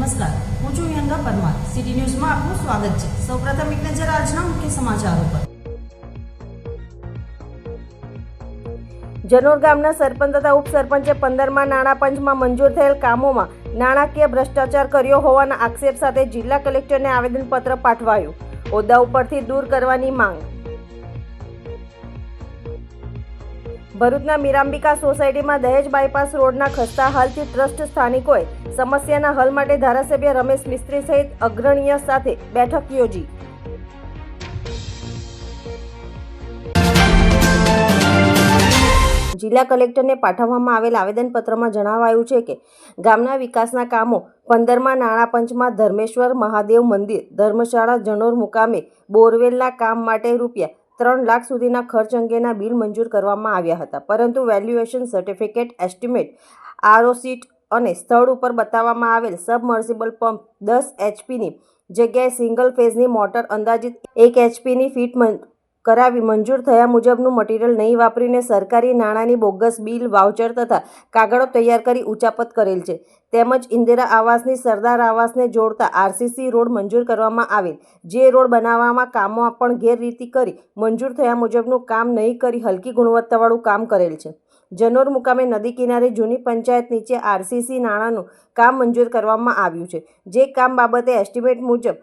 નમસ્કાર, હું છું યંગા પરમાર. સિટી ન્યૂઝમાં આપનું સ્વાગત છે. સૌપ્રથમ એક નજર આજના મુખ્ય સમાચારો પર. જનોર ગામના સરપંચ તથા ઉપસરપંચે 15મા નાણાં પંચમાં મંજૂર થયેલ કામોમાં નાણાકીય ભ્રષ્ટાચાર કર્યો હોવાના આક્ષેપ સાથે જિલ્લા કલેક્ટરને આવેદનપત્ર પાઠવાયું. હોદ્દા ઉપરથી દૂર કરવાની માંગ. ભરૂચના મીરાંબિકા સોસાયટીમાં દહેજ બાયપાસ રોડના ખસ્તા હાલથી ટ્રસ્ટ સ્થાનિકોએ સમસ્યાના હલ માટે ધારાસભ્ય રમેશ મિસ્ત્રી સહિત અગ્રણીય સાથે બેઠક યોજી. જિલ્લા કલેક્ટરને પાઠવવામાં આવેલ આવેદનપત્રમાં જણાવાયું છે કે ગામના વિકાસના કામો 15મા નાણાં પંચમાં ધર્મેશ્વર મહાદેવ મંદિર, ધર્મશાળા જનોર મુકામે બોરવેલના કામ માટે રૂપિયા 3 લાખ સુધીના ખર્ચ અંગેના બિલ મંજૂર કરવામાં આવ્યા હતા, પરંતુ valuation certificate, estimate, RO sheet અને સ્થળ ઉપર બતાવવામાં આવેલ સબમર્સિબલ પંપ 10 એચપીની જગ્યાએ સિંગલ ફેઝની મોટર અંદાજિત 1 એચપીની ફિટ કરાવી મંજૂર થયા મુજબનું મટીરીયલ નહીં વાપરીને સરકારી નાણાંની બોગસ બિલ, વાઉચર તથા કાગળો તૈયાર કરી ઉચાપત કરેલ છે. તેમજ ઇન્દિરા આવાસની સરદાર આવાસને જોડતા આરસીસી રોડ મંજૂર કરવામાં આવેલ, જે રોડ બનાવવામાં કામો પણ ગેરરીતિ કરી મંજૂર થયા મુજબનું કામ નહીં કરી હલકી ગુણવત્તાવાળું કામ કરેલ છે. જનોર મુકામે નદી કિનારે જૂની પંચાયત નીચે આરસીસી નાણાંનું કામ મંજૂર કરવામાં આવ્યું છે, જે કામ બાબતે એસ્ટિમેટ મુજબ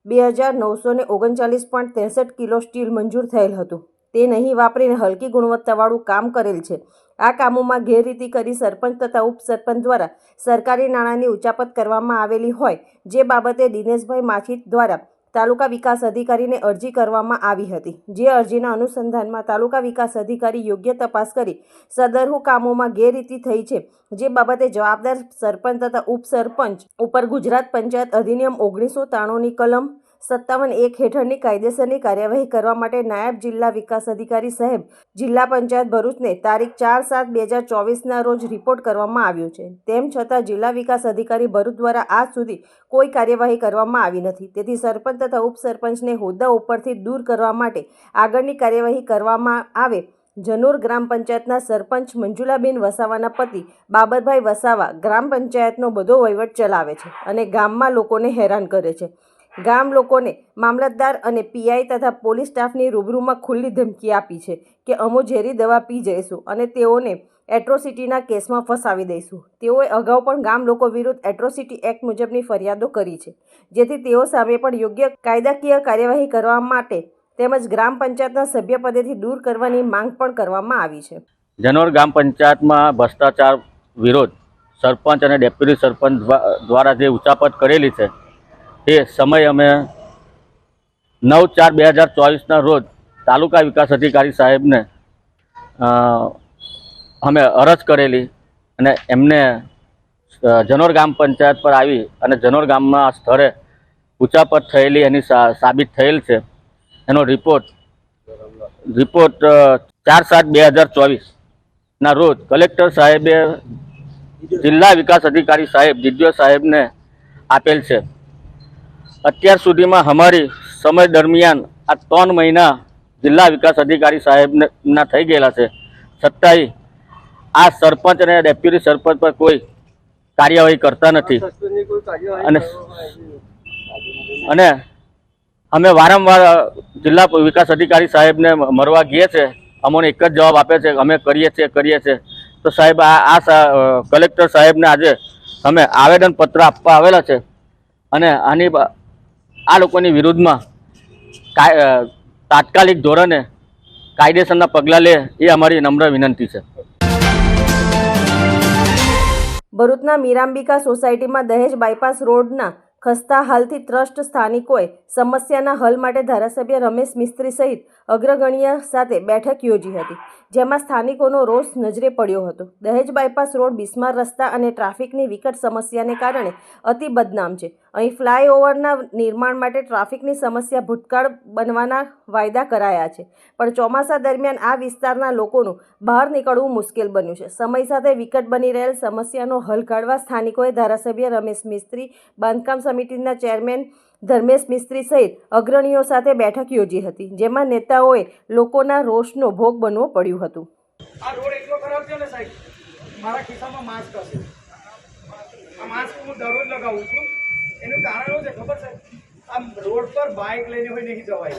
2939.63 કિલો સ્ટીલ મંજૂર થયેલ હતું. તે નહીં વાપરીને હલકી ગુણવત્તાવાળું કામ કરેલ છે. આ કામોમાં ગેરરીતિ કરી સરપંચ તથા ઉપસરપંચ દ્વારા સરકારી નાણાંની ઉચાપત કરવામાં આવેલી હોય, જે બાબતે દિનેશભાઈ માછી દ્વારા તાલુકા વિકાસ અધિકારીને અરજી કરવામાં આવી હતી. જે અરજીના અનુસંધાનમાં તાલુકા વિકાસ અધિકારી યોગ્ય તપાસ કરી સદરહુ કામોમાં ગેરરીતિ થઈ છે, જે બાબતે જવાબદાર સરપંચ તથા ઉપસરપંચ ઉપર ગુજરાત પંચાયત અધિનિયમ 1993ની કલમ 57(1) હેઠળની કાયદેસરની કાર્યવાહી કરવા માટે નાયબ જિલ્લા વિકાસ અધિકારી સાહેબ જિલ્લા પંચાયત ભરૂચને તારીખ 4/7/2024ના રોજ રિપોર્ટ કરવામાં આવ્યો છે. તેમ છતાં જિલ્લા વિકાસ અધિકારી ભરૂચ દ્વારા આજ સુધી કોઈ કાર્યવાહી કરવામાં આવી નથી. તેથી સરપંચ તથા ઉપસરપંચને હોદ્દા ઉપરથી દૂર કરવા માટે આગળની કાર્યવાહી કરવામાં આવે. જનોર ગ્રામ પંચાયતના સરપંચ મંજુલાબેન વસાવાના પતિ બાબરભાઈ વસાવા ગ્રામ પંચાયતનો બધો વહીવટ ચલાવે છે અને ગામમાં લોકોને હેરાન કરે છે. ગામ લોકોને મામલતદાર અને પીઆઈ તથા પોલીસ સ્ટાફની રૂબરૂમાં ખુલ્લી ધમકી આપી છે કે અમો ઝેરી દવા પી જઈશું અને તેઓને એટ્રોસિટીના કેસમાં ફસાવી દઈશું. તેઓએ અગાઉ પણ ગામ લોકો વિરુદ્ધ એટ્રોસિટી એક્ટ મુજબની ફરિયાદો કરી છે, જેથી તેઓ સામે પણ યોગ્ય કાયદાકીય કાર્યવાહી કરવા માટે તેમજ ગ્રામ પંચાયતના સભ્યપદેથી દૂર કરવાની માંગ પણ કરવામાં આવી છે. જનોર ગ્રામ પંચાયતમાં ભ્રષ્ટાચાર વિરોધ સરપંચ અને ડેપ્યુટી સરપંચ દ્વારા જે ઉચાપત કરેલી છે તે સમય અમે 9/4/2024ના રોજ તાલુકા વિકાસ અધિકારી સાહેબને અમે અરજ કરેલી અને એમને જનોર ગ્રામ પંચાયત પર આવી અને જનોર ગામના સ્થળે ઉચાપત થયેલી એની સાબિત થયેલ છે. એનો રિપોર્ટ 4/7/2024ના રોજ કલેક્ટર સાહેબે જિલ્લા વિકાસ અધિકારી સાહેબ જીડીઓ સાહેબને આપેલ છે. અત્યાર સુધીમાં અમારી સમય દરમિયાન આ 3 મહિના જિલ્લા વિકાસ અધિકારી સાહેબના થઈ ગયેલા છે, છતાંય આ સરપંચ અને ડેપ્યુટી સરપંચ પર કોઈ કાર્યવાહી કરતા નથી. અને અમે વારંવાર જિલ્લા વિકાસ અધિકારી સાહેબને મળવા ગઈએ છે. અમને એક જ જવાબ આપે છે, અમે કરીએ છીએ. તો સાહેબ આ કલેક્ટર સાહેબને આજે અમે આવેદનપત્ર આપવા આવેલા છે અને આ લોકોની વિરુદ્ધમાં તાત્કાલિક ધોરણે કાયદેસરના પગલાં લે એ અમારી નમ્ર વિનંતી છે. ભરૂચના મીરાંબિકા સોસાયટીમાં દહેજ બાયપાસ રોડના ખસ્તા હાલથી ટ્રસ્ટ સ્થાનિકોએ સમસ્યાના હલ માટે ધારાસભ્ય રમેશ મિસ્ત્રી સહિત અગ્રગણ્ય સાથે બેઠક યોજી હતી, જેમાં સ્થાનિકોનો રોષ નજરે પડ્યો હતો. દહેજ બાયપાસ રોડ બિસ્માર રસ્તા અને ટ્રાફિકની વિકટ સમસ્યાને કારણે અતિ બદનામ છે. અહીં ફ્લાયઓવરના નિર્માણ માટે ટ્રાફિકની સમસ્યા ભૂતકાળ બનવાના વાયદા કરાયા છે, પણ ચોમાસા દરમિયાન આ વિસ્તારના લોકોનું બહાર નીકળવું મુશ્કેલ બન્યું છે. સમય સાથે વિકટ બની રહેલ સમસ્યાનો હલ કાઢવા સ્થાનિકોએ ધારાસભ્ય રમેશ મિસ્ત્રી, બાંધકામ સમિતિના ચેરમેન ધર્મેશ મિસ્ત્રી સહિત અગ્રણીઓ સાથે બેઠક યોજી હતી, જેમાં નેતાઓએ લોકોના રોષનો ભોગ બનવો પડ્યું હતું. આ રોડ એટલો ખરાબ છે ને સાહેબ, મારા ખિસ્સામાં માસ્ક હશે. આ માસ્ક હું દરરોજ લગાવું છું. એનું કારણ શું છે ખબર છે? આમ રોડ પર બાઇક લઈને હોય નહીં જવાય,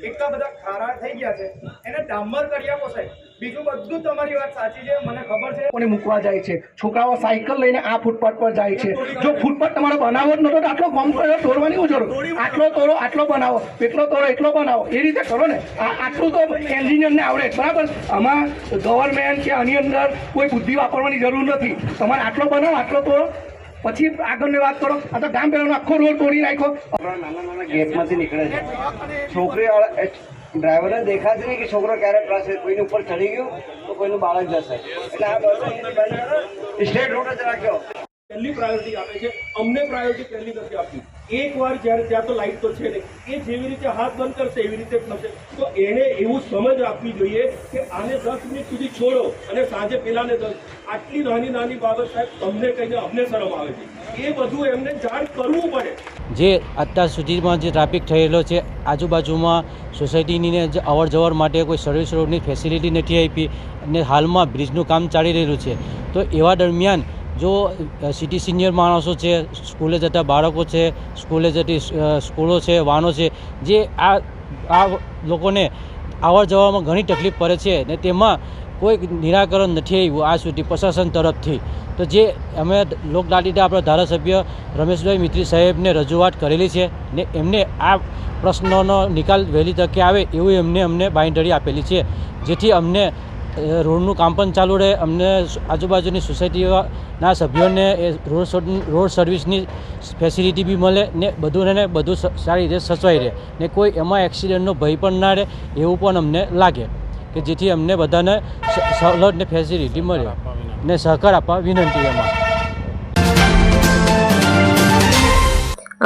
એટલા બધા ખારા થઈ ગયા છે, એને ડામર કરી આપો સાહેબ. બીજું બધું તમારી વાત સાચી છે, મને ખબર છે. કોને મૂકવા જાય છે, છોકરાઓ સાયકલ લઈને આ ફૂટપાથ પર જાય છે. જો ફૂટપાથ તમારો બનાવો જ નતો તો આટલો કોમ તોડવાની હું જરૂર? આટલો તોડો, આટલો બનાવો, એટલો તોડો, એટલો બનાવો, એ રીતે કરો ને. આટલું તો એન્જિનિયરને આવડે, બરાબર. આમાં ગવર્મેન્ટ કે આની અંદર કોઈ બુદ્ધિ વાપરવાની જરૂર નથી. તમારે આટલો બનાવો, આટલો તોડો, પછી આગળની વાત કરો. આ તો ગામ પહેલાનો આખો રોડ તોડી નાખ્યો. નાના નાના ગેટમાંથી નીકળે છે. છોકરી ડ્રાઈવરને દેખાશે નહીં કે છોકરો ક્યારે ક્લાસ કોઈની ઉપર ચડી ગયું તો કોઈનું બાળક જશે. એટલે આ બધું સ્ટેટ રૂટ જ રાખ્યો. પહેલી પ્રાયોરિટી આપે છે, અમને પ્રાયોરિટી પહેલી નથી આપી. એકવાર જ્યારે ત્યાં તો લાઇટ તો છે નહીં, એ જેવી રીતે હાથ બંધ કરશે એવી રીતે થશે. તો એને એવું સમજ આપવી જોઈએ કે આને 10 મિનિટ સુધી છોડો અને સાંજે પેલાને 10. આટલી નાની નાની બાબત સાહેબ તમને કહીને અમને શરમ આવે છે. એ બધું એમને જાણ કરવું પડે. જે અત્યાર સુધીમાં જે ટ્રાફિક થયેલો છે, આજુબાજુમાં સોસાયટીની જે અવર જવર માટે કોઈ સર્વિસ રોડની ફેસિલિટી નથી આપી અને હાલમાં બ્રિજનું કામ ચાલી રહેલું છે. તો એવા દરમિયાન જો સિટી સિનિયર માણસો છે, સ્કૂલે જતા બાળકો છે, સ્કૂલે જતી સ્કૂલો છે, વાહનો છે, જે આ લોકોને આવર જવામાં ઘણી તકલીફ પડે છે ને તેમાં કોઈ નિરાકરણ નથી આવ્યું આજ સુધી પ્રશાસન તરફથી. તો જે અમે લોકલાડીના આપણા ધારાસભ્ય રમેશભાઈ મિત્રી સાહેબને રજૂઆત કરેલી છે ને એમને આ પ્રશ્નોનો નિકાલ વહેલી તકે આવે એવું અમને બાંયધરી આપેલી છે, જેથી અમને રોડનું કામ પણ ચાલુ રહે, અમને આજુબાજુની સોસાયટીના સભ્યોને એ રોડ સર્વિસની ફેસિલિટી બી મળે ને બધું સારી રીતે સચવાઈ રહે ને કોઈ એમાં એક્સિડન્ટનો ભય પણ ના રહે એવું પણ અમને લાગે કે જેથી અમને બધાને સવલત ને ફેસિલિટી મળે ને સહકાર આપવા વિનંતી. એમાં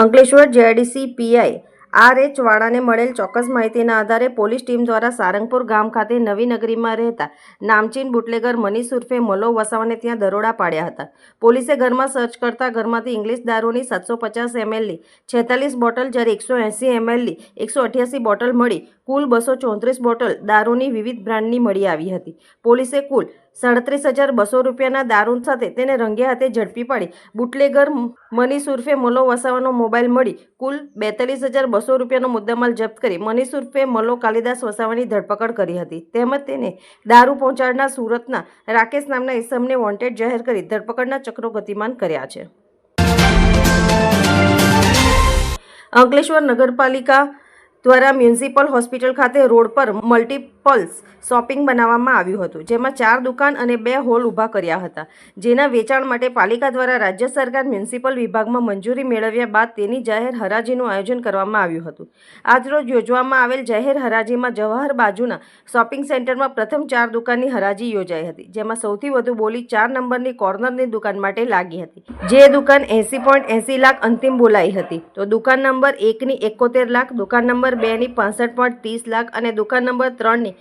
અંકલેશ્વર જેડીસી પીઆઈ આર.એચ. વાળાને મળેલ ચોક્કસ માહિતીના આધારે પોલીસ ટીમ દ્વારા સારંગપુર ગામ ખાતે નવી નગરીમાં રહેતા નામચીન બુટલેગર મનીષ ઉર્ફે મલો વસાવાને ત્યાં દરોડા પાડ્યા હતા. પોલીસે ઘરમાં સર્ચ કરતા ઘરમાંથી ઇંગ્લિશ દારૂની 750 mlની 46 બોટલ જ્યારે 180 mlની 188 બોટલ મળી કુલ 234 બોટલ દારૂની વિવિધ બ્રાન્ડની મળી આવી હતી. પોલીસે કુલ 37,200 રૂપિયાના દારૂ સાથે તેને રંગે હાથે ઝડપી પાડી બુટલેગર મનીષ ઉર્ફે મલો વસાવાનો મોબાઈલ મળી કુલ 42,200 રૂપિયાનો મુદ્દામાલ જપ્ત કરી મનીષ ઉર્ફે મલો કાલિદાસ વસાવાની ધરપકડ કરી હતી. તેમજ તેને દારૂ પહોંચાડનાર સુરતના રાકેશ નામના ઇસમને વોન્ટેડ જાહેર કરી ધરપકડના ચક્રો ગતિમાન કર્યા છે. અંકલેશ્વર નગરપાલિકા દ્વારા મ્યુનિસિપલ હોસ્પિટલ ખાતે રોડ પર મલ્ટીપલ્સ શોપિંગ બનાવવામાં આવ્યું હતું, જેમાં 4 દુકાન અને 2 હોલ ઊભા કર્યા હતા, જેના વેચાણ માટે પાલિકા દ્વારા રાજ્ય સરકાર મ્યુનિસિપલ વિભાગમાં મંજૂરી મેળવ્યા બાદ તેની જાહેર હરાજીનું આયોજન કરવામાં આવ્યું હતું. આજરોજ યોજવામાં આવેલ જાહેર હરાજીમાં જવાહર બાજુના શોપિંગ સેન્ટરમાં પ્રથમ 4 દુકાનની હરાજી યોજાઈ હતી, જેમાં સૌથી વધુ બોલી 4 નંબરની કોર્નરની દુકાન માટે લાગી હતી. જે દુકાન 80.80 લાખ અંતિમ બોલાઈ હતી. તો દુકાન નંબર 1ની 71 લાખ, દુકાન નંબર 2ની 65.30 લાખ અને દુકાન નંબર 3ની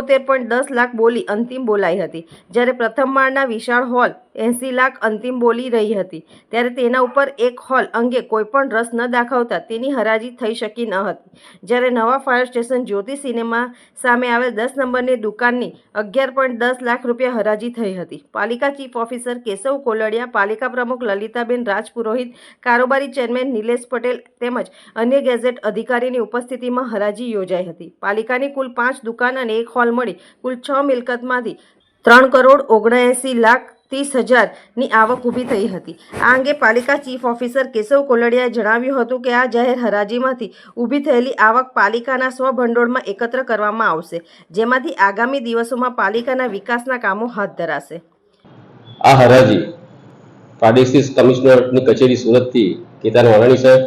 71.10 લાખ બોલી અંતિમ બોલાઈ હતી. જ્યારે પ્રથમ માળના વિશાળ હોલ 80 લાખ અંતિમ બોલી રહી હતી, ત્યારે તેના ઉપર એક હોલ અંગે કોઈપણ રસ ન દાખવતા તેની હરાજી થઈ શકી ન હતી. જ્યારે નવા ફાયર સ્ટેશન જ્યોતિ સિનેમા સામે આવેલ 10 નંબરની દુકાનની 11.10 લાખ રૂપિયા હરાજી થઈ હતી. પાલિકા ચીફ ઓફિસર કેશવ કોલડિયા, પાલિકા પ્રમુખ લલિતાબેન રાજપુરોહિત, કારોબારી ચેરમેન નિલેશ પટેલ તેમજ અન્ય ગેઝેટ અધિકારીની ઉપસ્થિતિમાં હરાજી યોજાઈ હતી. પાલિકાની કુલ 5 દુકાન અને 1 હોલ મળી કુલ 6 મિલકતમાંથી 3,79,30,000ની આવક ઊભી થઈ હતી. આ અંગે પાલિકા ચીફ ઓફિસર કેશવ કોલડિયાએ જણાવ્યું હતું કે આ જાહેર હરાજીમાંથી ઊભી થયેલી આવક પાલિકાના સ્વભંડોળમાં એકત્ર કરવામાં આવશે, જેમાંથી આગામી દિવસોમાં પાલિકાના વિકાસના કામો હાથ ધરાશે. આ હરાજી પ્રાદેશિક કમિશનરની કચેરી સુરતથી કેતન વાઘાણી સાહેબ,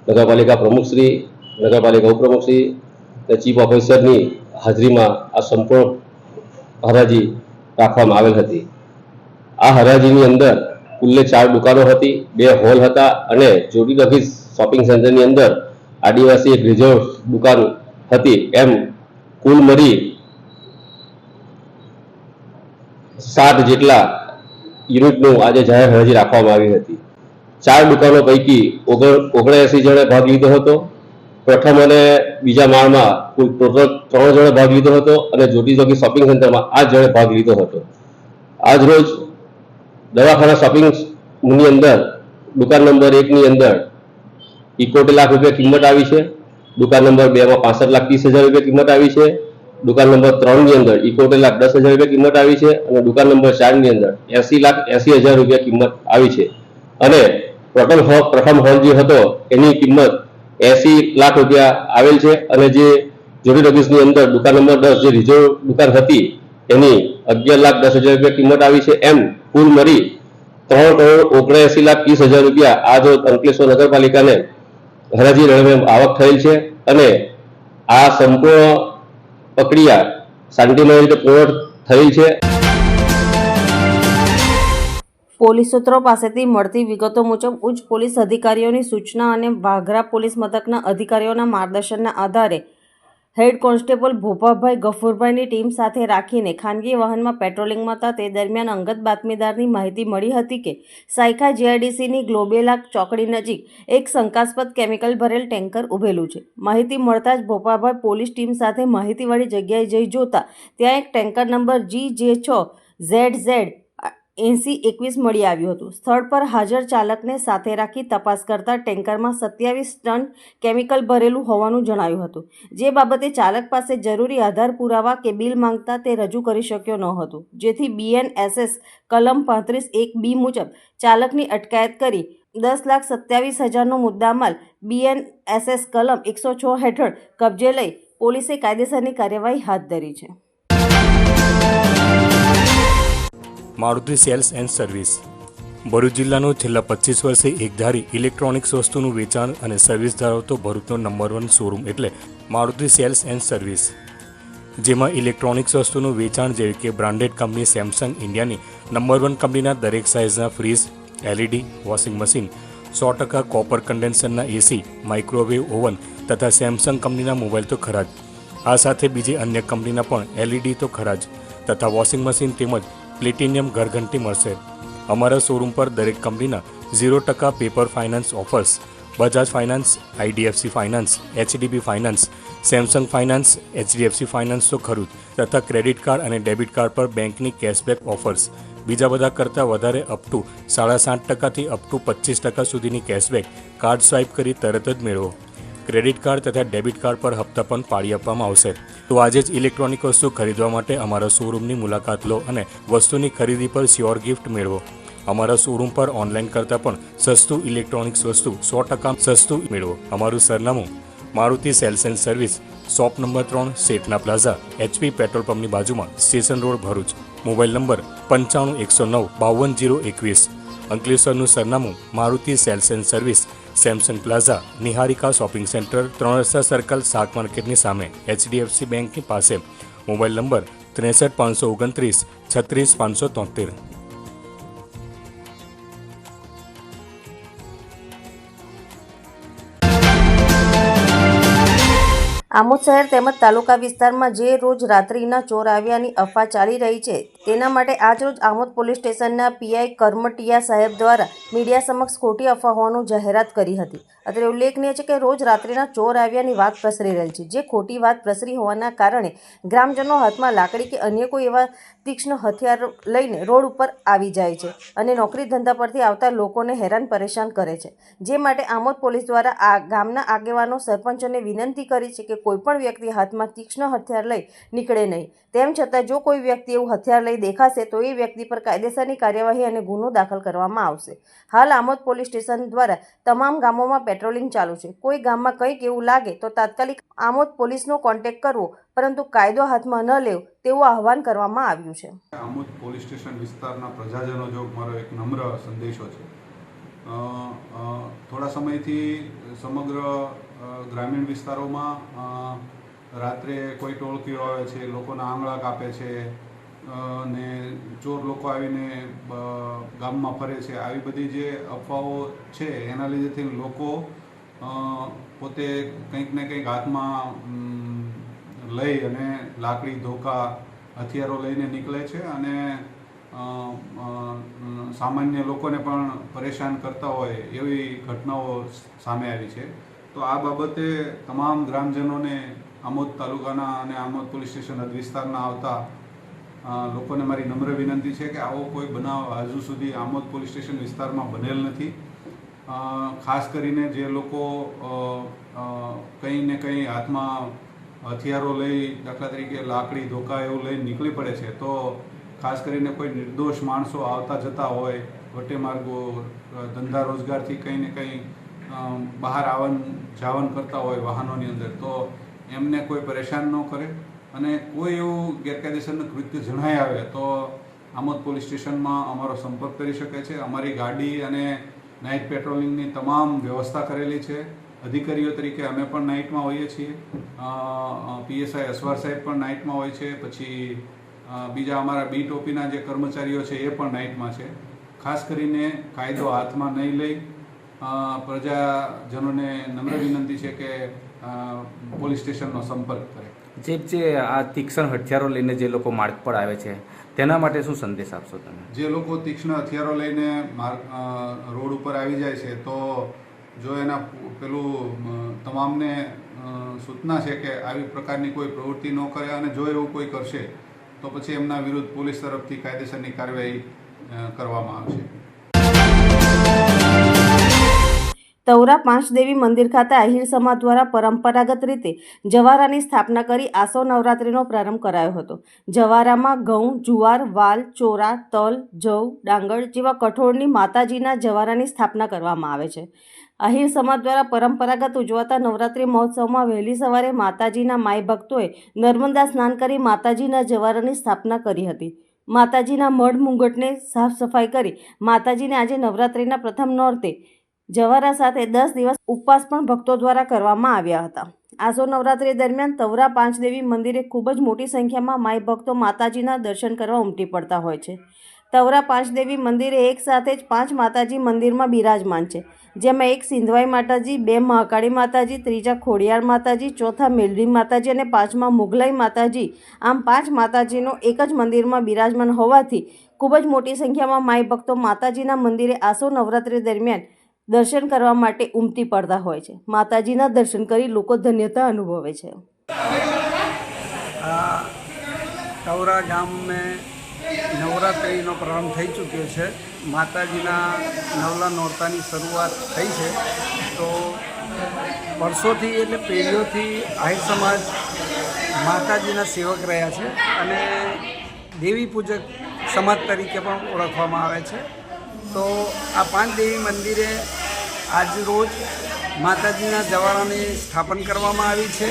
નગરપાલિકા પ્રમુખશ્રી, નગરપાલિકા ઉપપ્રમુખશ્રી અને ચીફ ઓફિસરની હાજરીમાં આ સંપૂર્ણ હરાજી રાખવામાં આવેલ હતી. આ હરાજીની અંદર કુલ્લે 4 દુકાનો હતી, 2 હોલ હતા અને જોડી ઓફિસ શોપિંગ સેન્ટરની અંદર આદિવાસી એક રિઝર્વ દુકાન હતી. એમ કુલ મળી 7 જેટલા યુનિટનું આજે જાહેર હરાજી રાખવામાં આવી હતી. 4 દુકાનો પૈકી 79 જણે ભાગ લીધો હતો. પ્રથમ અને બીજા માળમાં કુલ ટોટલ 3 જણે ભાગ લીધો હતો અને જ્યોતિ ચોકી શોપિંગ સેન્ટરમાં 8 જણે ભાગ લીધો હતો. આજ રોજ દવાખાના શોપિંગની અંદર દુકાન નંબર 1ની અંદર 71 લાખ રૂપિયા કિંમત આવી છે. દુકાન નંબર 2 માં 65,30,000 રૂપિયા કિંમત આવી છે. દુકાન નંબર 3 ની અંદર 71,10,000 રૂપિયા કિંમત આવી છે અને દુકાન નંબર 4 ની અંદર 80,80,000 રૂપિયા કિંમત આવી છે. અને ટોટલ પ્રથમ હોલ જે હતો એની કિંમત 80 લાખ રૂપિયા આવેલ છે અને જે જોડી રગીસની અંદર દુકાન નંબર 10 જે રિઝર્વ દુકાન હતી એની 11,10,000 રૂપિયા કિંમત આવી છે. એમ કુલ મળી 3,79,30,000 રૂપિયા આ જો અંકલેશ્વર નગરપાલિકાને હરાજી દરમિયાન આવક થયેલ છે અને આ સંપૂર્ણ પ્રક્રિયા શાંતિમય રીતે પૂર્ણ થયેલ છે. પોલીસ સૂત્રો પાસેથી મળતી વિગતો મુજબ ઉચ્ચ પોલીસ અધિકારીઓની સૂચના અને વાઘરા પોલીસ મથકના અધિકારીઓના માર્ગદર્શનના આધારે હેડ કોન્સ્ટેબલ ભોપાભાઈ ગફુરભાઈની ટીમ સાથે રાખીને ખાનગી વાહનમાં પેટ્રોલિંગમાં હતા તે દરમિયાન અંગત બાતમીદારની માહિતી મળી હતી કે સાયખા જીઆઈડીસીની ગ્લોબેલા ચોકડી નજીક એક શંકાસ્પદ કેમિકલ ભરેલ ટેન્કર ઊભેલું છે. માહિતી મળતા જ ભોપાભાઈ પોલીસ ટીમ સાથે માહિતીવાળી જગ્યાએ જઈ જોતા ત્યાં એક ટેન્કર નંબર GJ6ZZ 8021 મળી આવ્યું હતું. સ્થળ પર હાજર ચાલકને સાથે રાખી તપાસ કરતા ટેન્કરમાં 27 ટન કેમિકલ ભરેલું હોવાનું જણાયું હતું. જે બાબતે ચાલક પાસે જરૂરી આધાર પુરાવા કે બિલ માંગતા તે રજૂ કરી શક્યો ન હતો, જેથી BNSS કલમ 35(1)B મુજબ ચાલકની અટકાયત કરી 10,27,000નો મુદ્દામાલ BNSS કલમ 106 હેઠળ કબજે લઈ પોલીસે કાયદેસરની કાર્યવાહી હાથ ધરી છે. Maruti sales and service Bharuch જિલ્લાનું છેલ્લા 25 વર્ષે એકધારી ઇલેક્ટ્રોનિક્સ વસ્તુનું વેચાણ અને સર્વિસ ધરાવતો ભરૂચનો નંબર 1 શોરૂમ એટલે મારુતિ સેલ્સ એન્ડ સર્વિસ, જેમાં ઇલેક્ટ્રોનિક્સ વસ્તુનું વેચાણ જેવી કે બ્રાન્ડેડ કંપની સેમસંગ ઇન્ડિયાની નંબર 1 કંપનીના દરેક સાઇઝના fridge, LED, washing machine, 100% copper કન્ડેન્સરના AC, માઇક્રોવેવ ઓવન તથા સેમસંગ કંપનીના મોબાઈલ તો ખરા જ, આ સાથે બીજી અન્ય કંપનીના પણ LED તો ખરા જ તથા વોશિંગ મશીન તેમજ પ્લેટિનિયમ ઘરઘંટી મળશે. અમારા શોરૂમ પર દરેક કંપનીના 0% paper finance offers, Bajaj finance, IDFC finance, HDB finance, Samsung finance, HDFC finance તો ખરું જ તથા ક્રેડિટ કાર્ડ અને ડેબિટ કાર્ડ પર બેંકની કેશબેક ઓફર્સ, બીજા બધા કરતાં વધારે અપ ટુ 7.5%થી અપ ટુ 25% સુધીની કેશબેક કાર્ડ સ્વાઇપ કરી તરત જ મેળવો. ક્રેડિટ કાર્ડ તથા ડેબિટ કાર્ડ પર હપ્તા પણ પાડી આપવામાં આવશે. તો આજે જ ઇલેક્ટ્રોનિક વસ્તુ ખરીદવા માટે અમારા શોરૂમની મુલાકાત લો અને વસ્તુની ખરીદી પર શ્યોર ગિફ્ટ મેળવો. અમારા શોરૂમ પર ઓનલાઈન કરતાં પણ સસ્તું ઇલેક્ટ્રોનિક્સ વસ્તુ 100% સસ્તું મેળવો. અમારું સરનામું Maruti sales and service, shop number 3, શેઠના પ્લાઝા, HP પેટ્રોલ પંપની બાજુમાં, station road, Bharuch. Mobile number 95 109 52 021. અંકલેશ્વરનું સરનામું Maruti sales and service, Samsung plaza, Niharika shopping centre, 3 રસ્તા સર્કલ, શાક માર્કેટની સામે, HDFC બેંકની પાસે. Mobile number 63 529 36 573. આમોદ શહેર તેમજ તાલુકા વિસ્તારમાં જે રોજ રાત્રિના ચોર આવ્યાની અફવા ચાલી રહી છે તેના માટે આજરોજ આમોદ પોલીસ સ્ટેશનના PI કરમટિયા સાહેબ દ્વારા મીડિયા સમક્ષ ખોટી અફવા હોવાનું જાહેરાત કરી હતી. અત્રે ઉલ્લેખનીય છે કે રોજ રાત્રિના ચોર આવ્યાની વાત પ્રસરી રહેલ છે, જે ખોટી વાત પ્રસરી હોવાના કારણે ગ્રામજનો હાથમાં લાકડી કે અન્ય કોઈ એવા તીક્ષ્ણ હથિયાર લઈને રોડ ઉપર આવી જાય છે અને નોકરી ધંધા પરથી આવતા લોકોને હેરાન પરેશાન કરે છે. જે માટે આમોદ પોલીસ દ્વારા આ ગામના આગેવાનો સરપંચોને વિનંતી કરી છે કે કોઈપણ વ્યક્તિ હાથમાં તીક્ષ્ણ હથિયાર લઈ નીકળે નહીં. તેમ છતાં જો કોઈ વ્યક્તિ એવું હથિયાર લઈ દેખાશે તો એ વ્યક્તિ પર કાયદેસરની કાર્યવાહી અને ગુનો દાખલ કરવામાં આવશે. હાલ આમોદ પોલીસ સ્ટેશન દ્વારા તમામ ગામોમાં પેટ્રોલિંગ ચાલુ છે. કોઈ ગામમાં કંઈક એવું લાગે તો તાત્કાલિક આમોદ પોલીસનો કોન્ટેક્ટ કરવો, પરંતુ કાયદો હાથમાં ન લેવો તેવું આહવાન કરવામાં આવ્યું છે. આમોદ પોલીસ સ્ટેશન વિસ્તારના પ્રજાજનો જો મારો એક નમ્ર સંદેશો છે. થોડા સમયથી સમગ્ર ગ્રામીણ વિસ્તારોમાં રાત્રે કોઈ ટોળકીઓ આવે છે, લોકોના આંગળા કાપે છે ને ચોર લોકો આવીને ગામમાં ફરે છે. આવી બધી જે અફવાઓ છે એના લીધેથી લોકો પોતે કંઈક ને કંઈક હાથમાં લઈ અને લાકડી, ધોકા, હથિયારો લઈને નીકળે છે અને સામાન્ય લોકોને પણ પરેશાન કરતા હોય એવી ઘટનાઓ સામે આવી છે. તો આ બાબતે તમામ ગ્રામજનોને આમોદ તાલુકાના અને આમોદ પોલીસ સ્ટેશન હદ વિસ્તારના આવતા લોકોને મારી નમ્ર વિનંતી છે કે આવો કોઈ બનાવ હજુ સુધી આમોદ પોલીસ સ્ટેશન વિસ્તારમાં બનેલ નથી. ખાસ કરીને જે લોકો કંઈ ને કંઈ હાથમાં હથિયારો લઈ, દાખલા તરીકે લાકડી, ધોકા એવું લઈને નીકળી પડે છે, તો ખાસ કરીને કોઈ નિર્દોષ માણસો આવતા જતા હોય, વટે માર્ગો ધંધા રોજગારથી કંઈ ને કંઈ બહાર આવન જાવન કરતા હોય વાહનોની અંદર, તો એમને કોઈ પરેશાન ન કરે અને કોઈ એવું ગેરકાયદેસરનું કૃત્ય જણાઈ આવે તો આમોદ પોલીસ સ્ટેશનમાં અમારો સંપર્ક કરી શકે છે. અમારી ગાડી અને નાઇટ પેટ્રોલિંગની તમામ વ્યવસ્થા કરેલી છે. અધિકારીઓ તરીકે અમે પણ નાઇટમાં હોઈએ છીએ, PSI અસવાર સાહેબ પણ નાઇટમાં હોય છે, પછી બીજા અમારા બી ટોપીના જે કર્મચારીઓ છે એ પણ નાઇટમાં છે. ખાસ કરીને કાયદો હાથમાં નહીં લઈ પ્રજાજનોને નમ્ર વિનંતી છે કે પોલીસ સ્ટેશનનો સંપર્ક કરે. જે આ તીક્ષ્ણ હથિયારો લઈને જે લોકો માર્ગ પર આવે છે તેના માટે શું સંદેશ આપશો તમે? જે લોકો તીક્ષ્ણ હથિયારો લઈને રોડ ઉપર આવી જાય છે, તો જો એના પેલું તમામને સૂચના છે કે આવી પ્રકારની કોઈ પ્રવૃત્તિ ન કરે અને જો એવું કોઈ કરશે તો પછી એમના વિરુદ્ધ પોલીસ તરફથી કાયદેસરની કાર્યવાહી કરવામાં આવશે. તવરા પાંચદેવી મંદિર ખાતે આહિર સમાજ દ્વારા પરંપરાગત રીતે જવારાની સ્થાપના કરી આસો નવરાત્રિનો પ્રારંભ કરાયો હતો. જવારામાં ઘઉં, જુવાર, વાલ, ચોરા, તલ, જવ, ડાંગર જેવા કઠોળની માતાજીના જવારાની સ્થાપના કરવામાં આવે છે. આહિર સમાજ દ્વારા પરંપરાગત ઉજવાતા નવરાત્રિ મહોત્સવમાં વહેલી સવારે માતાજીના માય ભક્તોએ નર્મદા સ્નાન કરી માતાજીના જવારાની સ્થાપના કરી હતી. માતાજીના મઢ મુંગટને સાફ સફાઈ કરી માતાજીને આજે નવરાત્રિના પ્રથમ નોરતે જવારા સાથે 10 દિવસ ઉપવાસ પણ ભક્તો દ્વારા કરવામાં આવ્યા હતા. આસો નવરાત્રિ દરમિયાન તવરા પાંચદેવી મંદિરે ખૂબ જ મોટી સંખ્યામાં માઈ ભક્તો માતાજીના દર્શન કરવા ઉમટી પડતા હોય છે. તવરા પાંચદેવી મંદિરે એક સાથે જ 5 માતાજી મંદિરમાં બિરાજમાન છે, જેમાં એક સિંધવાઈ માતાજી, 2 મહાકાળી માતાજી, 3જા ખોડિયાર માતાજી, 4થા મેલડી માતાજી અને 5મા મુગલાઈ માતાજી. આમ 5 માતાજીનો એક જ મંદિરમાં બિરાજમાન હોવાથી ખૂબ જ મોટી સંખ્યામાં માઈ ભક્તો માતાજીના મંદિરે આસો નવરાત્રિ દરમિયાન દર્શન કરવા માટે ઉમટી પડતા હોય છે. માતાજીના દર્શન કરી લોકો ધન્યતા અનુભવે છે. તવરા ગામ में નવરાત્રિનો પ્રારંભ થઈ ચૂક્યો છે. માતાજીના નવલા નોરતાની શરૂઆત થઈ છે. તો વર્ષોથી એટલે પેઢીઓથી આહિર સમાજ માતાજીના સેવક રહ્યા છે અને દેવી પૂજક સમાજ તરીકે પણ ઓળખવામાં આવે છે. તો આ પાંચદેવી મંદિરે આજ રોજ માતાજીના જવારાની સ્થાપન કરવામાં આવી છે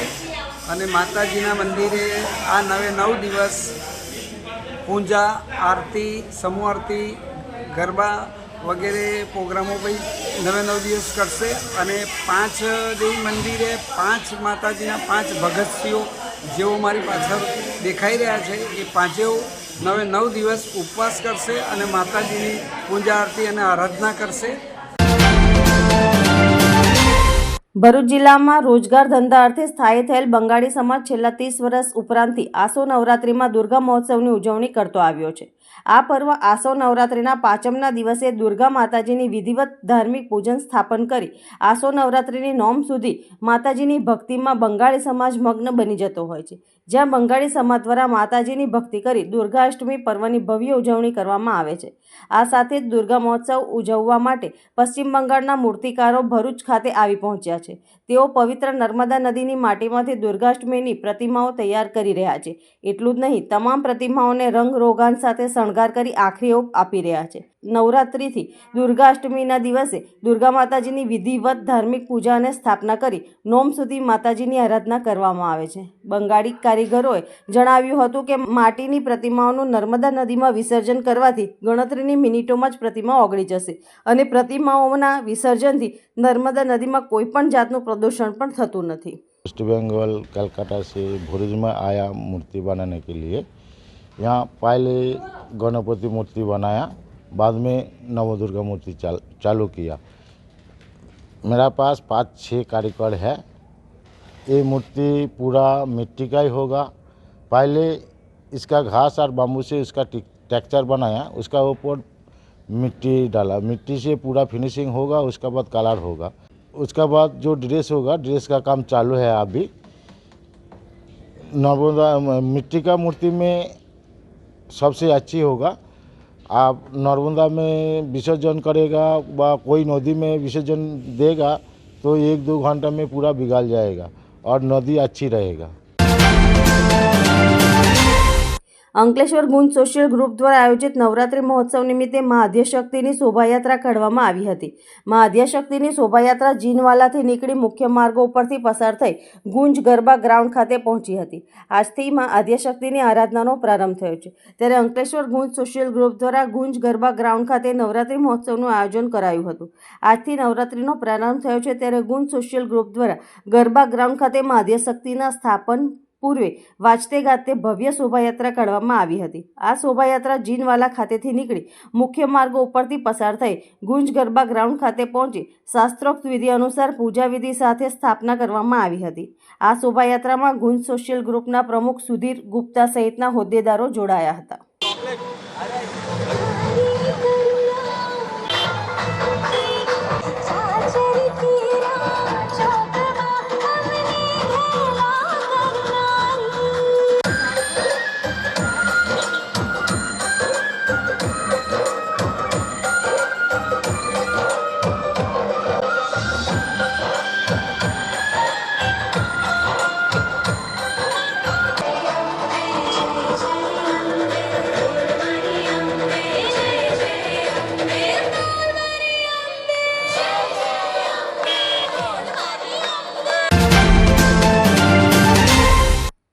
અને માતાજીના મંદિરે આ 9 દિવસ પૂજા, આરતી, સમૂહ આરતી, ગરબા વગેરે પ્રોગ્રામો ભાઈ 9 દિવસ કરશે અને પાંચદેવી મંદિરે 5 માતાજીના 5 ભગતશ્રીઓ જેઓ મારી પાછળ દેખાઈ રહ્યા છે એ પાંચેઓ 9 દિવસ ઉપવાસ કરશે અને માતાજીની પૂજા આરતી અને આરાધના કરશે. ભરૂચ જિલ્લામાં રોજગાર ધંધા અર્થે સ્થાયી થયેલ બંગાળી સમાજ છેલ્લા 30 વર્ષ ઉપરાંતથી આસો નવરાત્રિમાં દુર્ગા મહોત્સવની ઉજવણી કરતો આવ્યો છે. આ પર્વ આસો નવરાત્રિના 5મના દિવસે દુર્ગા માતાજીની વિધિવત ધાર્મિક પૂજન સ્થાપન કરી આસો નવરાત્રિની નોમ સુધી માતાજીની ભક્તિમાં બંગાળી સમાજ મગ્ન બની જતો હોય છે. જ્યાં બંગાળી સમાજ દ્વારા માતાજીની ભક્તિ કરી દુર્ગા અષ્ટમી પર્વની ભવ્ય ઉજવણી કરવામાં આવે છે. આ સાથે જ દુર્ગા મહોત્સવ ઉજવવા માટે પશ્ચિમ બંગાળના મૂર્તિકારો ભરૂચ ખાતે આવી પહોંચ્યા છે. તેઓ પવિત્ર નર્મદા નદીની માટીમાંથી દુર્ગાષ્ટમીની પ્રતિમાઓ તૈયાર કરી રહ્યા છે. એટલું જ નહીં, તમામ પ્રતિમાઓને રંગ રોગાન સાથે શણગાર કરી આખરી ઓપ આપી રહ્યા છે. નવરાત્રિથી દુર્ગાષ્ટમીના દિવસે દુર્ગા માતાજીની વિધિવત ધાર્મિક પૂજા અને સ્થાપના કરી નોમ સુધી માતાજીની આરાધના કરવામાં આવે છે. બંગાળી કારીગરોએ જણાવ્યું હતું કે માટીની પ્રતિમાઓનું નર્મદા નદીમાં વિસર્જન કરવાથી ગણતરીની મિનિટોમાં જ પ્રતિમા ઓગળી જશે અને પ્રતિમાઓના વિસર્જનથી નર્મદા નદીમાં કોઈ પણ જાતનું પ્રદૂષણ પણ થતું નથી. वेस्ट बंगाल कलकत्ता से भरूच में आया मूर्ति बनाने के लिए. यहाँ पहले गणपति मूर्ति बनाया, बाद में नवदुर्गा मूर्ति चालू किया. मेरा पास 5-6 कारीगर है. ये मूर्ति पूरा मिट्टी का ही होगा. पहले इसका घास और बाम्बू से उसका टेक्सचर बनाया, उसका ऊपर मिट्टी डाला, मिट्टी से पूरा फिनिशिंग होगा, उसका बाद कलर होगा. उसका बाद जो ड्रेस होगा, ड्रेस का काम चालू है अभी. नर्मदा मिट्टी का मूर्ति में सबसे अच्छी होगा आप नर्मदा में विसर्जन करेगा व कोई नदी में विसर्जन देगा तो 1-2 घंटा में पूरा बिगड़ जाएगा और नदी अच्छी रहेगा। અંકલેશ્વર ગુંજ સોશિયલ ગ્રુપ દ્વારા આયોજિત નવરાત્રિ મહોત્સવ નિમિત્તે મા આદ્યશક્તિની શોભાયાત્રા કાઢવામાં આવી હતી। મા આદ્યશક્તિની શોભાયાત્રા જીનવાલાથી નીકળી મુખ્ય માર્ગો ઉપરથી પસાર થઈ ગુંજ ગરબા ગ્રાઉન્ડ ખાતે પહોંચી હતી। આજથી મા આદ્યશક્તિની આરાધનાનો પ્રારંભ થયો છે, ત્યારે અંકલેશ્વર ગુંજ સોશિયલ ગ્રુપ દ્વારા ગુંજ ગરબા ગ્રાઉન્ડ ખાતે નવરાત્રિ મહોત્સવનું આયોજન કરાયું હતું। આજથી નવરાત્રિનો પ્રારંભ થયો છે, ત્યારે ગુંજ સોશિયલ ગ્રુપ દ્વારા ગરબા ગ્રાઉન્ડ ખાતે મા આદ્યશક્તિના સ્થાપન પૂર્વે વાજતે ગાજતે ભવ્ય શોભાયાત્રા કાઢવામાં આવી હતી। આ શોભાયાત્રા જીનવાલા ખાતેથી નીકળી મુખ્ય માર્ગો ઉપરથી પસાર થઈ ગુંજ ગરબા ગ્રાઉન્ડ ખાતે પહોંચી શાસ્ત્રોક્ત વિધિ અનુસાર પૂજા વિધિ સાથે સ્થાપના કરવામાં આવી હતી। આ શોભાયાત્રામાં ગુંજ સોશિયલ ગ્રુપના પ્રમુખ સુધીર ગુપ્તા સહિતના હોદ્દેદારો જોડાયા હતા।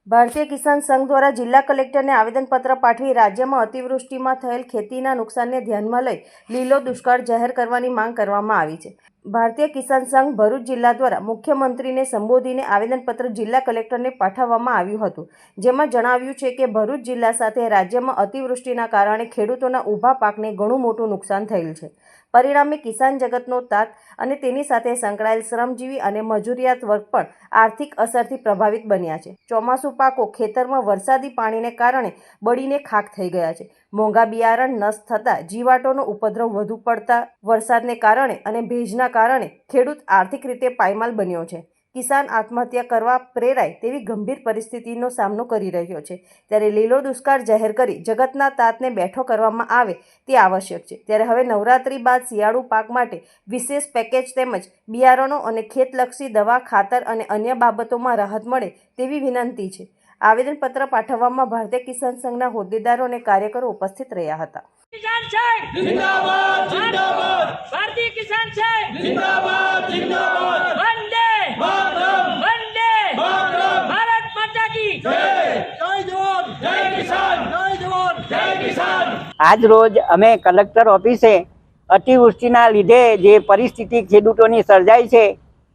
ભારતીય કિસાન સંઘ દ્વારા જિલ્લા કલેક્ટરને આવેદનપત્ર પાઠવી રાજ્યમાં અતિવૃષ્ટિમાં થયેલ ખેતીના નુકસાનને ધ્યાનમાં લઈ લીલો દુષ્કાળ જાહેર કરવાની માંગ કરવામાં આવી છે। ભારતીય કિસાન સંઘ ભરૂચ જિલ્લા દ્વારા મુખ્યમંત્રીને સંબોધીને આવેદનપત્ર જિલ્લા કલેક્ટરને પાઠવવામાં આવ્યું હતું, જેમાં જણાવ્યું છે કે ભરૂચ જિલ્લા સાથે રાજ્યમાં અતિવૃષ્ટિના કારણે ખેડૂતોના ઊભા પાકને ઘણું મોટું નુકસાન થયેલ છે। પરિણામે કિસાન જગતનો તાત અને તેની સાથે સંકળાયેલ શ્રમજીવી અને મજૂરિયાત વર્ગ પણ આર્થિક અસરથી પ્રભાવિત બન્યા છે। ચોમાસુ પાકો ખેતરમાં વરસાદી પાણીને કારણે બળીને ખાક થઈ ગયા છે। મોંઘા બિયારણ નષ્ટ થતાં જીવાતોનો ઉપદ્રવ વધુ પડતા વરસાદને કારણે અને ભેજના કારણે ખેડૂત આર્થિક રીતે પાયમાલ બન્યો છે। કિસાન આત્મહત્યા કરવા પ્રેરાય તેવી ગંભીર પરિસ્થિતિનો સામનો કરી રહ્યો છે, ત્યારે લીલો દુષ્કાળ જાહેર કરી જગતના તાતને બેઠો કરવામાં આવે તે આવશ્યક છે। ત્યારે હવે નવરાત્રી બાદ શિયાળુ પાક માટે વિશેષ પેકેજ તેમજ બિયારણો અને ખેતલક્ષી દવા, ખાતર અને અન્ય બાબતોમાં રાહત મળે તેવી વિનંતી છે। આવેદનપત્ર પાઠવવામાં ભારતીય કિસાન સંઘના હોદ્દેદારો અને કાર્યકરો ઉપસ્થિત રહ્યા હતા। किसान संघ जिंदाबाद जिंदाबाद भारतीय किसान संघ जिंदाबाद जिंदाबाद वंदे मातरम वंदे मातरम भारत माता की जय जवान जय किसान जय जवान जय किसान। આજ રોજ અમે કલેક્ટર ઓફિસે અતિવૃષ્ટિના લીધે જે પરિસ્થિતિ ખેડૂતોની સર્જાઈ છે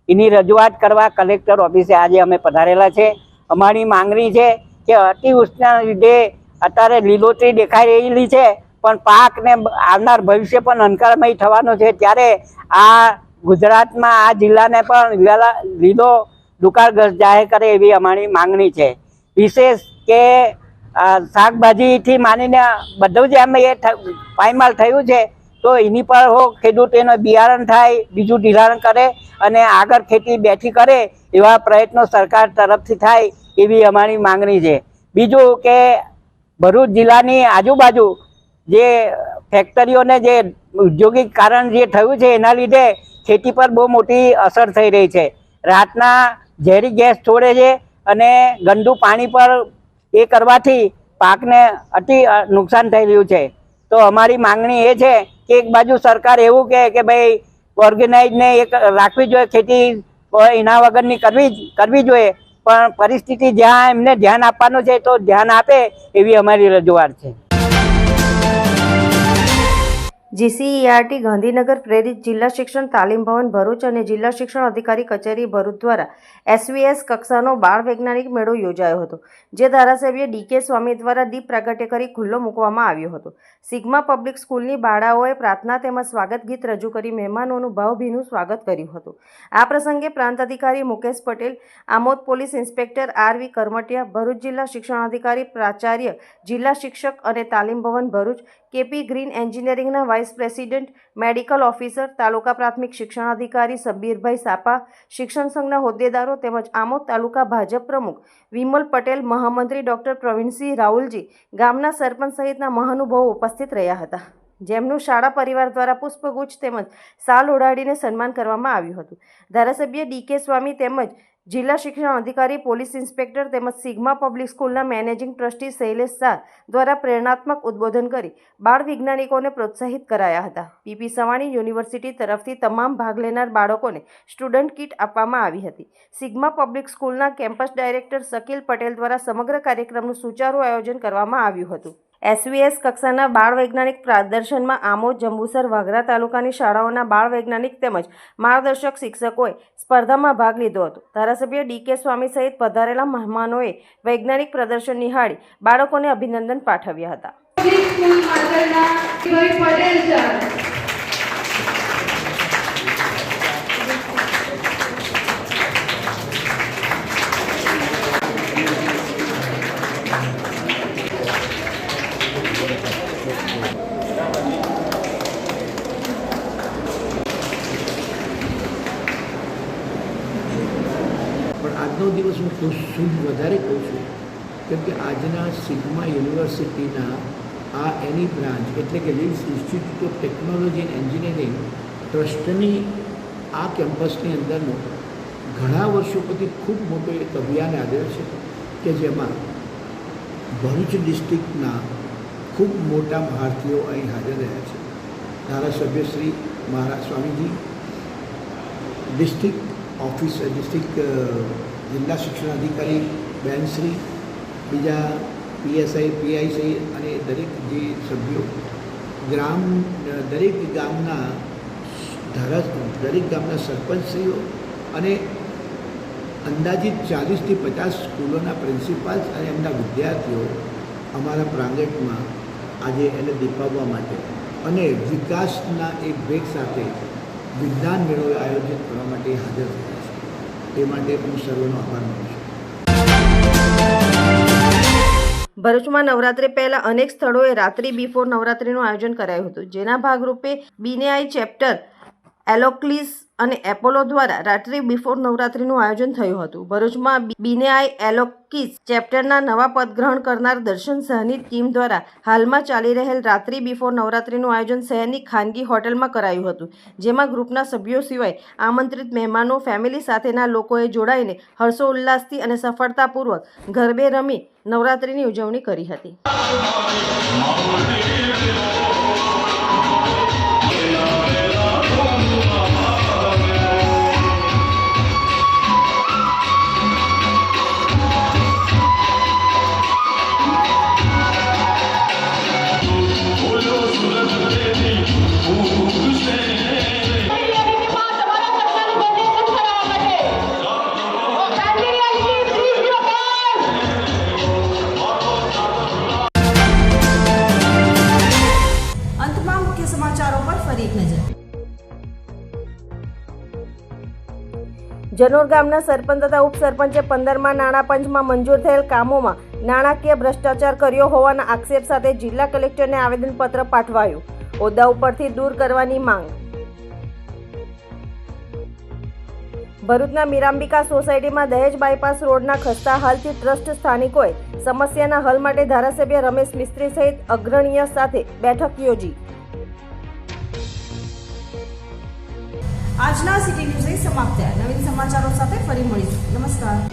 એની રજૂઆત કરવા કલેક્ટર ઓફિસે આજે અમે પધારેલા છે। અમારી માંગણી છે કે અતિવૃષ્ટિના લીધે અત્યારે લીલોતરી દેખાઈ રહેલી છે, પણ પાકને આવનાર ભવિષ્ય પણ અંધકારમય થવાનો છે, ત્યારે આ ગુજરાતમાં આ જિલ્લાને પણ લીલો દુકાળ જાહેર કરે એવી અમારી માંગણી છે। વિશેષ કે શાકભાજીથી માનીને બધું જ એમ એ પાયમાલ થયું છે, તો એની પર ખેડૂત એનો બિયારણ થાય, બીજું ધિરાણ કરે અને આગળ ખેતી બેઠી કરે એવા પ્રયત્નો સરકાર તરફથી થાય એવી અમારી માંગણી છે। બીજું કે ભરૂચ જિલ્લાની આજુબાજુ જે ફેક્ટરીઓને જે ઔદ્યોગિક કારણ જે થયું છે એના લીધે ખેતી પર બહુ મોટી અસર થઈ રહી છે। રાતના ઝેરી ગેસ છોડે છે અને ગંદુ પાણી પર એ કરવાથી પાકને અતિ નુકસાન થઈ રહ્યું છે। તો અમારી માંગણી એ છે કે એક બાજુ સરકાર એવું કહે કે ભાઈ ઓર્ગેનાઇઝને એક રાખવી જોઈએ, ખેતી એના વગરની કરવી જોઈએ, પણ પરિસ્થિતિ જ્યાં એમને ધ્યાન આપવાનું છે તો ધ્યાન આપે એવી અમારી રજૂઆત છે। જીસીઈઆરટી ગાંધીનગર પ્રેરિત જિલ્લા શિક્ષણ તાલીમ ભવન ભરૂચ અને જિલ્લા શિક્ષણ અધિકારી કચેરી ભરૂચ દ્વારા એસવીએસ કક્ષાનો બાળ વૈજ્ઞાનિક મેળો યોજાયો હતો, જે ધારાસભ્ય ડીકે સ્વામી દ્વારા દીપ પ્રાગટ્ય કરી ખુલ્લો મૂકવામાં આવ્યો હતો। સિગ્મા પબ્લિક સ્કૂલની બાળાઓએ પ્રાર્થના તેમજ સ્વાગત ગીત રજૂ કરી મહેમાનોનું ભાવભીનું સ્વાગત કર્યું હતું। આ પ્રસંગે પ્રાંત અધિકારી Mukesh Patel, Amod police inspector RV Karamtiya, Bharuch જિલ્લા શિક્ષણાધિકારી, પ્રાચાર્ય, જિલ્લા શિક્ષક અને તાલીમ ભવન ભરૂચ, કેપી ગ્રીન એન્જિનિયરિંગના vice president, medical officer, taluka પ્રાથમિક શિક્ષણાધિકારી સબ્બીરભાઈ સાપા, શિક્ષણ સંઘના હોદ્દેદારો તેમજ આમોદ તાલુકા ભાજપ પ્રમુખ વિમલ પટેલ, મહામંત્રી ડૉક્ટર પ્રવીણસિંહ રાહુલજી, ગામના સરપંચ સહિતના મહાનુભાવો ઉપસ્થિત રહ્યા હતા, જેમનું શાળા પરિવાર દ્વારા પુષ્પગુચ્છ તેમજ શાલ ઓઢાડીને સન્માન કરવામાં આવ્યું હતું. ધારાસભ્ય ડી.કે. સ્વામી તેમજ જિલ્લા શિક્ષણ અધિકારી, પોલીસ ઇન્સ્પેક્ટર તેમજ સિગ્મા પબ્લિક સ્કૂલના મેનેજિંગ ટ્રસ્ટી શૈલેષ શાહ દ્વારા પ્રેરણાત્મક ઉદ્બોધન કરી બાળ વૈજ્ઞાનિકોને પ્રોત્સાહિત કરાયા હતા. પીપી સવાણી યુનિવર્સિટી તરફથી તમામ ભાગ લેનાર બાળકોને સ્ટુડન્ટ કીટ આપવામાં આવી હતી. સિગ્મા પબ્લિક સ્કૂલના કેમ્પસ ડાયરેક્ટર શકીલ પટેલ દ્વારા સમગ્ર કાર્યક્રમનું સુચારું આયોજન કરવામાં આવ્યું હતું. SVS કક્ષાના બાળ વૈજ્ઞાનિક પ્રદર્શનમાં આમોદ, જંબુસર, વાગરા તાલુકાની શાળાઓના બાળ વૈજ્ઞાનિક તેમજ માર્ગદર્શક શિક્ષકોએ સ્પર્ધામાં ભાગ લીધો હતો. ધારાસભ્ય ડી.કે. સ્વામી સહિત પધારેલા મહેમાનોએ વૈજ્ઞાનિક પ્રદર્શન નિહાળી બાળકોને અભિનંદન પાઠવ્યા હતા. આજનો દિવસ હું શુભ વધારે કહું છું કેમ કે આજના સિગ્મા યુનિવર્સિટીના આ એની બ્રાન્ચ એટલે કે leads institute of technology and engineering ટ્રસ્ટની આ કેમ્પસની અંદરનો ઘણા વર્ષો પછી ખૂબ મોટો એક અભિયાન આવેલ છે કે જેમાં ભરૂચ ડિસ્ટ્રિક્ટના ખૂબ મોટા ભારતીયો અહીં હાજર રહ્યા છે. ધારાસભ્ય શ્રી મહારાજ સ્વામીજી, ડિસ્ટ્રિક્ટ ઓફિસર, ડિસ્ટ્રિક્ટ જિલ્લા શિક્ષણાધિકારી બહેનશ્રી, બીજા PSI, PIC અને દરેક જે સભ્યો, દરેક ગામના સરપંચશ્રીઓ અને અંદાજિત 40થી 50 સ્કૂલોના પ્રિન્સિપાલ્સ અને એમના વિદ્યાર્થીઓ અમારા પ્રાંગણમાં આજે એને દીપાવવા માટે અને વિકાસના એક વેગ સાથે વિજ્ઞાન મેળો આયોજિત કરવા માટે હાજર થયા છે. તે માટે હું સર્વનો આભાર માનું છું. ભરૂચમાં નવરાત્રિ પહેલા અનેક સ્થળોએ રાત્રિ બિફોર નવરાત્રિનું આયોજન કરાયું હતું, જેના ભાગરૂપે BNI ચેપ્ટર, એલોક્લિસ અને એપોલો દ્વારા રાત્રિ બિફોર નવરાત્રિનું આયોજન થયું હતું. ભરૂચમાં BNI એલોક્લિસ ચેપ્ટરના નવા પદગ્રહણ કરનાર દર્શન શાહની ટીમ દ્વારા હાલમાં ચાલી રહેલ રાત્રિ બિફોર નવરાત્રિનું આયોજન શહેરની ખાનગી હોટલમાં કરાયું હતું, જેમાં ગ્રુપના સભ્યો સિવાય આમંત્રિત મહેમાનો, ફેમિલી સાથેના લોકોએ જોડાઈને હર્ષોલ્લાસથી અને સફળતાપૂર્વક ગરબે રમી નવરાત્રિની ઉજવણી કરી હતી. જનોર ગામના સરપંચ તથા ઉપસરપંચે 15મા નાણાં પંચમાં મંજૂર થયેલ કામોમાં નાણાકીય ભ્રષ્ટાચાર કર્યો હોવાના આક્ષેપ સાથે જિલ્લા કલેક્ટરને આવેદનપત્ર પાઠવાયું. હોદ્દા ઉપરથી દૂર કરવાની માંગ. ભરૂચના મીરાંબિકા સોસાયટીમાં દહેજ બાયપાસ રોડના ખસ્તા હાલથી ટ્રસ્ટ સ્થાનિકોએ સમસ્યાના હલ માટે ધારાસભ્ય રમેશ મિસ્ત્રી સહિત અગ્રણીય સાથે બેઠક યોજી. આજના સિટી ન્યૂઝ સમાપ્ત થયા. નવીન સમાચારો સાથે ફરી મળીશું. નમસ્કાર.